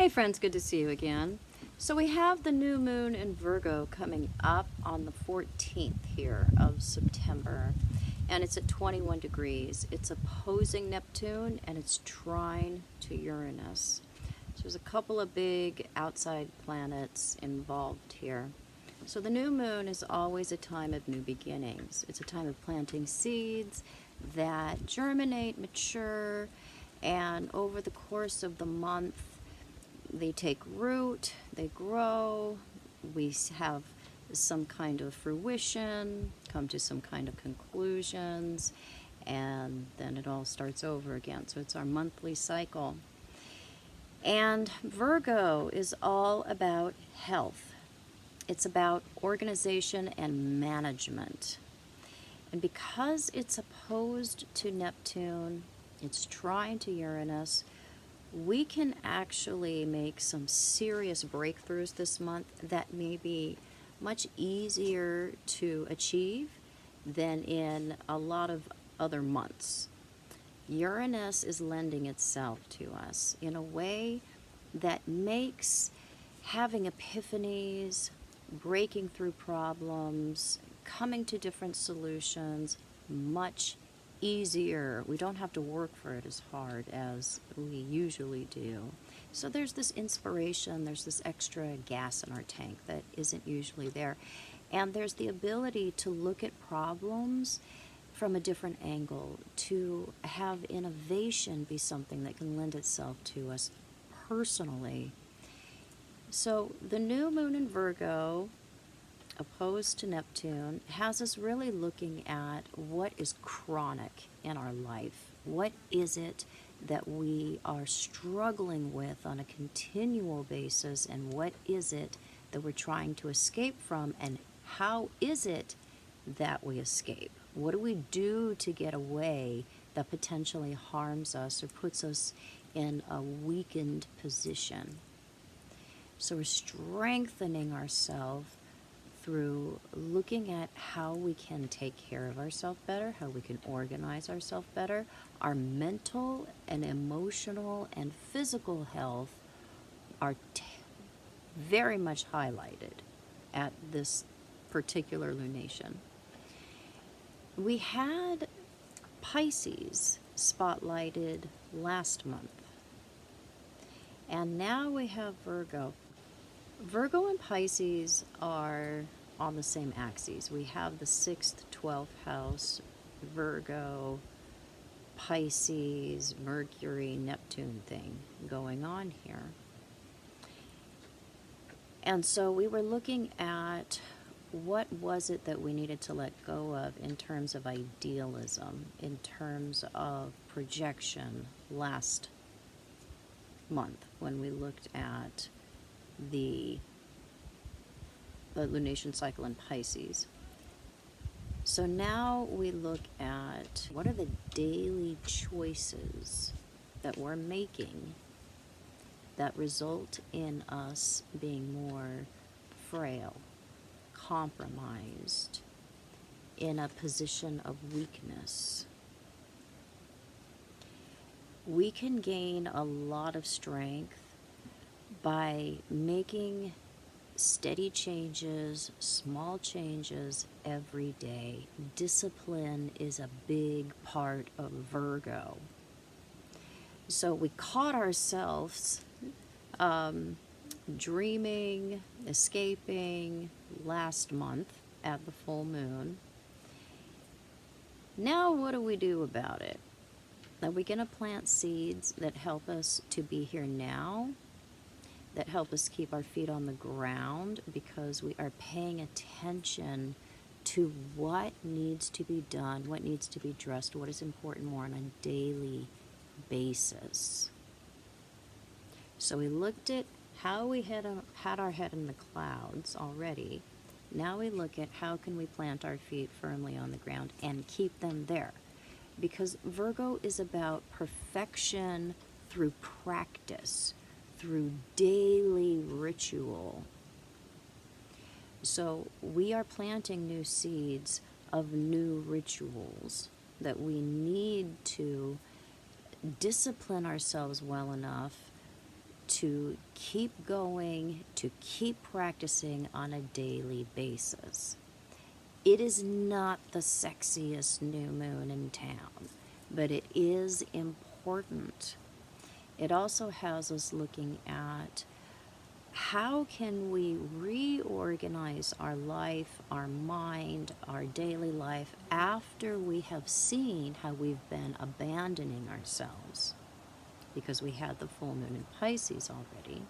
Hey friends, good to see you again. So we have the new moon in Virgo coming up on the 14th here of September, and it's at 21 degrees. It's opposing Neptune and it's trine to Uranus. So there's a couple of big outside planets involved here. So the new moon is always a time of new beginnings. It's a time of planting seeds that germinate, mature, and over the course of the month they take root, they grow, we have some kind of fruition, come to some kind of conclusions, and then it all starts over again. So it's our monthly cycle. And Virgo is all about health. It's about organization and management. And because it's opposed to Neptune, it's trine to Uranus, we can actually make some serious breakthroughs this month that may be much easier to achieve than in a lot of other months. Uranus is lending itself to us in a way that makes having epiphanies, breaking through problems, coming to different solutions much easier. We don't have to work for it as hard as we usually do. So there's this inspiration, there's this extra gas in our tank that isn't usually there. And there's the ability to look at problems from a different angle, to have innovation be something that can lend itself to us personally. So the new moon in Virgo, opposed to Neptune, has us really looking at what is chronic in our life. What is it that we are struggling with on a continual basis, and what is it that we're trying to escape from, and how is it that we escape? What do we do to get away that potentially harms us or puts us in a weakened position? So we're strengthening ourselves through looking at how we can take care of ourselves better, how we can organize ourselves better. Our mental and emotional and physical health are very much highlighted at this particular lunation. We had Pisces spotlighted last month, and now we have Virgo. Virgo and Pisces are on the same axes. We have the 6th, 12th house, Virgo, Pisces, Mercury, Neptune thing going on here. And so we were looking at what was it that we needed to let go of in terms of idealism, in terms of projection last month when we looked at the lunation cycle in Pisces. So now we look at what are the daily choices that we're making that result in us being more frail, compromised, in a position of weakness. We can gain a lot of strength by making steady changes, small changes every day. Discipline is a big part of Virgo. So we caught ourselves dreaming, escaping last month at the full moon. Now what do we do about it? Are we going to plant seeds that help us to be here now, that help us keep our feet on the ground because we are paying attention to what needs to be done, what needs to be addressed, what is important more on a daily basis? So we looked at how we had our head in the clouds already. Now we look at how can we plant our feet firmly on the ground and keep them there. Because Virgo is about perfection through practice, through daily ritual. So we are planting new seeds of new rituals that we need to discipline ourselves well enough to keep going, to keep practicing on a daily basis. It is not the sexiest new moon in town, but it is important. It also has us looking at how can we reorganize our life, our mind, our daily life after we have seen how we've been abandoning ourselves, because we had the full moon in Pisces already,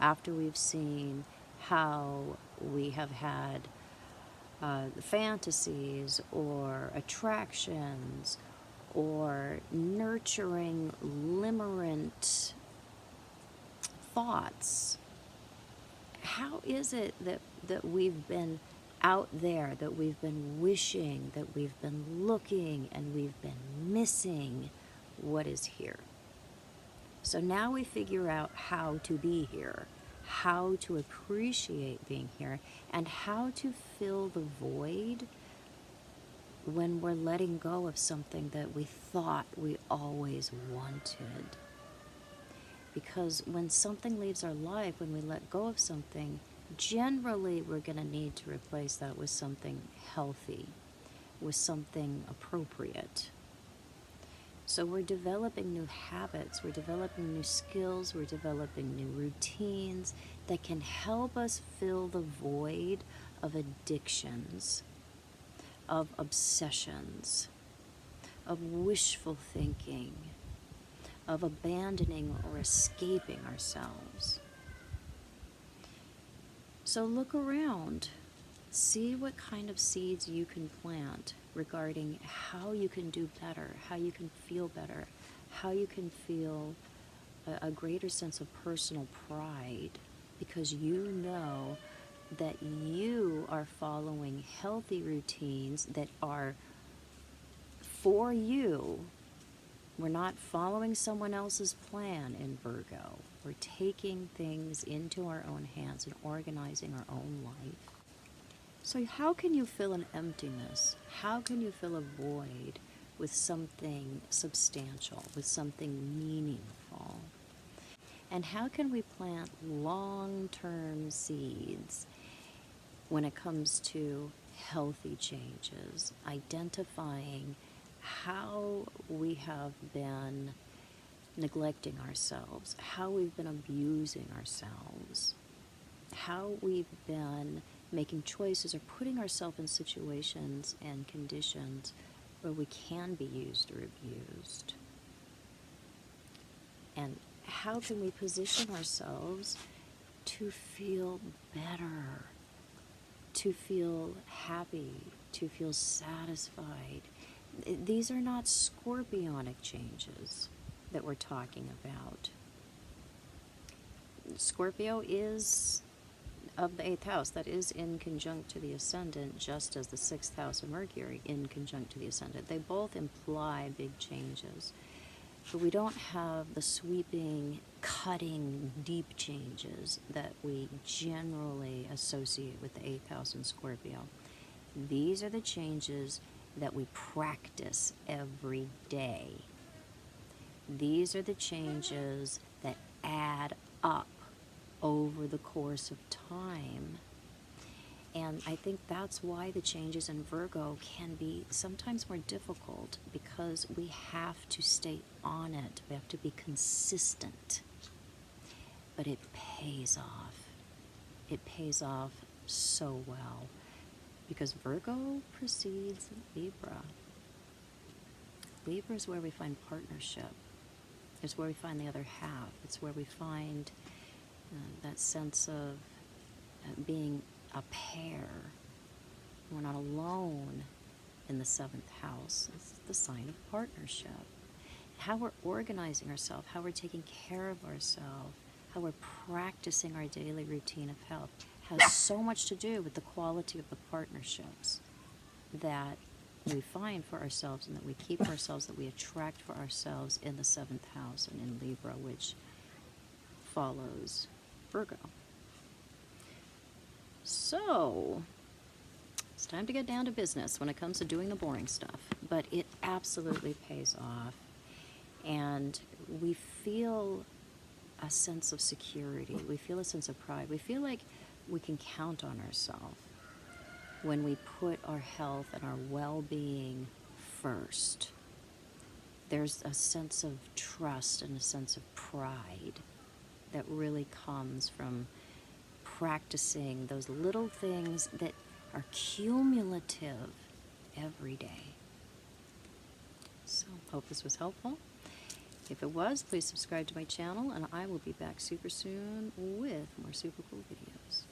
after we've seen how we have had fantasies or attractions or nurturing limerent thoughts. How is it that we've been out there, that we've been wishing, that we've been looking, and we've been missing what is here? So now we figure out how to be here, how to appreciate being here, and how to fill the void when we're letting go of something that we thought we always wanted. Because when something leaves our life, when we let go of something, generally we're going to need to replace that with something healthy, with something appropriate. So we're developing new habits, we're developing new skills, we're developing new routines that can help us fill the void of addictions, of obsessions, of wishful thinking, of abandoning or escaping ourselves. So look around. See what kind of seeds you can plant regarding how you can do better, how you can feel better, how you can feel a greater sense of personal pride, because you know that you are following healthy routines that are for you. We're not following someone else's plan in Virgo. We're taking things into our own hands and organizing our own life. So how can you fill an emptiness? How can you fill a void with something substantial, with something meaningful? And how can we plant long-term seeds when it comes to healthy changes, identifying how we have been neglecting ourselves, how we've been abusing ourselves, how we've been making choices or putting ourselves in situations and conditions where we can be used or abused. And how can we position ourselves to feel better, to feel happy, to feel satisfied? These are not scorpionic changes that we're talking about. Scorpio is of the 8th house, that is in conjunct to the ascendant, just as the 6th house of Mercury in conjunct to the ascendant. They both imply big changes, but we don't have the sweeping, cutting, deep changes that we generally associate with the 8th house in Scorpio. These are the changes that we practice every day. These are the changes that add up over the course of time. And I think that's why the changes in Virgo can be sometimes more difficult, because we have to stay on it. We have to be consistent. But it pays off. It pays off so well, because Virgo precedes Libra. Libra is where we find partnership. It's where we find the other half. It's where we find that sense of being a pair. We're not alone in the 7th house. It's the sign of partnership. How we're organizing ourselves, how we're taking care of ourselves, how we're practicing our daily routine of health has so much to do with the quality of the partnerships that we find for ourselves and that we keep for ourselves, that we attract for ourselves in the 7th house and in Libra, which follows Virgo. So it's time to get down to business when it comes to doing the boring stuff, but it absolutely pays off, and we feel a sense of security. We feel a sense of pride. We feel like we can count on ourselves when we put our health and our well-being first. There's a sense of trust and a sense of pride that really comes from practicing those little things that are cumulative every day. So, hope this was helpful. If it was, please subscribe to my channel, and I will be back super soon with more super cool videos.